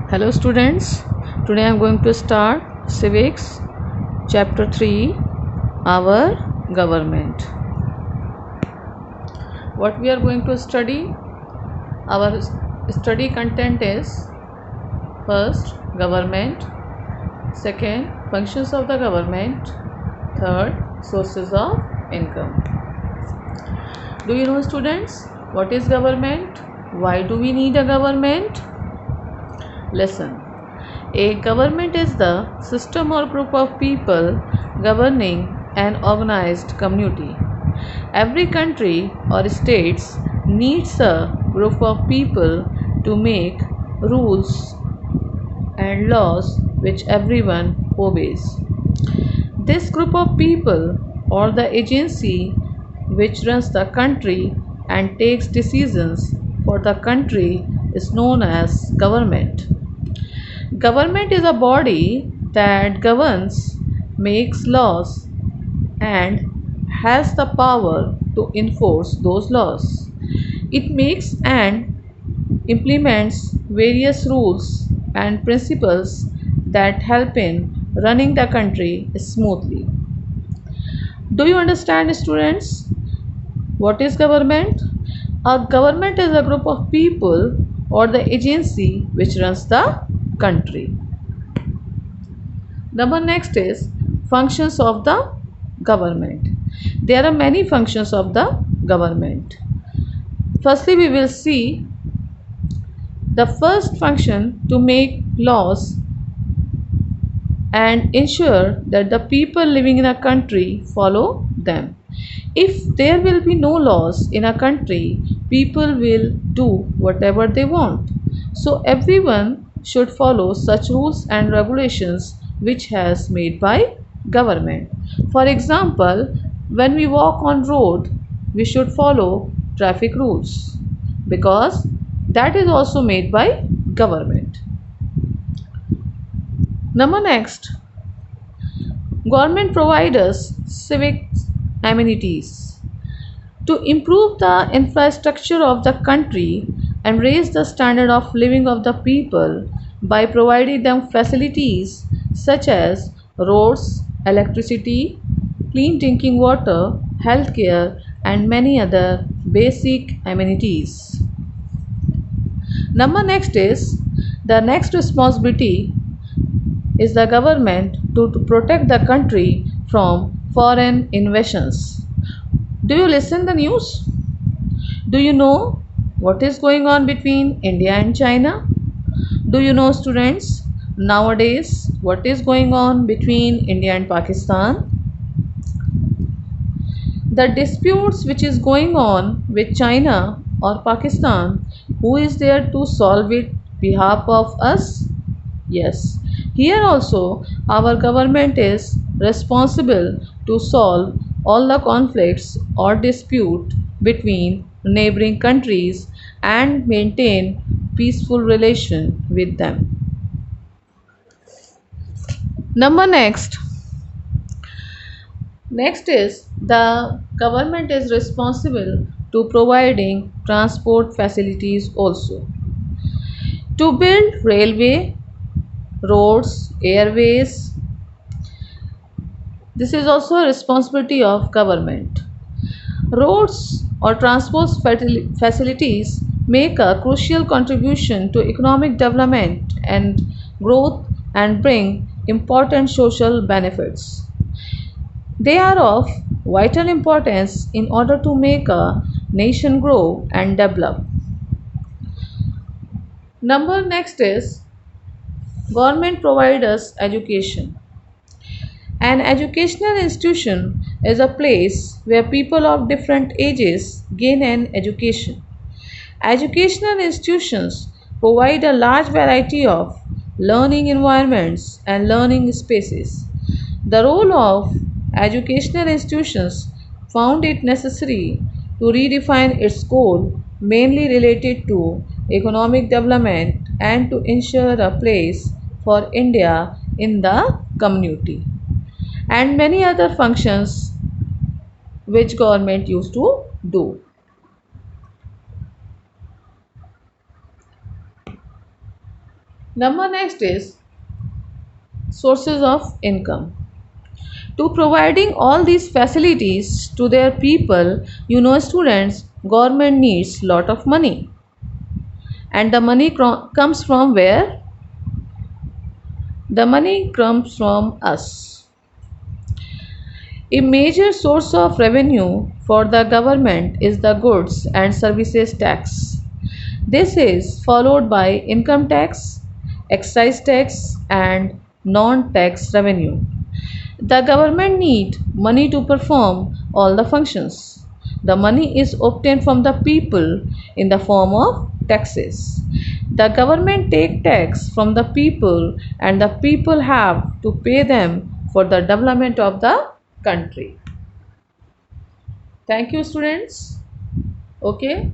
Hello students, today I am going to start Civics Chapter 3, Our Government. What we are going to study? Our study content is first, government, second, functions of the government, third, sources of income. Do you know students, what is government? Why do we need a government? Listen. A government is the system or group of people governing an organized community. Every country or states needs a group of people to make rules and laws which everyone obeys. This group of people or the agency which runs the country and takes decisions for the country is known as government. Government is a body that governs, makes laws, and has the power to enforce those laws. It makes and implements various rules and principles that help in running the country smoothly. Do you understand, students? What is government? A government is a group of people or the agency which runs the country. Number next is functions of the government. There are many functions of the government. Firstly, we will see the first function to make laws and ensure that the people living in a country follow them. If there will be no laws in a country, people will do whatever they want. So everyone should follow such rules and regulations which has made by government. For example, when we walk on road, we should follow traffic rules because that is also made by government. Number next, government provides us civic amenities to improve the infrastructure of the country and raise the standard of living of the people by providing them facilities such as roads, electricity, clean drinking water, healthcare, and many other basic amenities. Number next is the next responsibility is the government to protect the country from foreign invasions. Do you listen the news? Do you know what is going on between India and China? Do you know students nowadays what is going on between India and Pakistan? The disputes which is going on with China or Pakistan, who is there to solve it behalf of us? Yes, here also our government is responsible to solve all the conflicts or dispute between neighboring countries and maintain peaceful relation with them. Number next is the government is responsible to providing transport facilities also. To build railway, roads, airways, this is also a responsibility of government. Roads or transport facilities make a crucial contribution to economic development and growth and bring important social benefits. They are of vital importance in order to make a nation grow and develop. Number next is government provides education. An educational institution is a place where people of different ages gain an education. Educational institutions provide a large variety of learning environments and learning spaces. The role of educational institutions found it necessary to redefine its goal, mainly related to economic development and to ensure a place for India in the community, and many other functions which government used to do. Number next is sources of income. To providing all these facilities to their people, students, government needs lot of money. And the money comes from where? The money comes from us. A major source of revenue for the government is the goods and services tax. This is followed by income tax, excise tax, and non tax revenue. The government need money to perform all the functions. The money is obtained from the people in the form of taxes. The government take tax from the people and the people have to pay them for the development of the country. Thank you, students. Okay.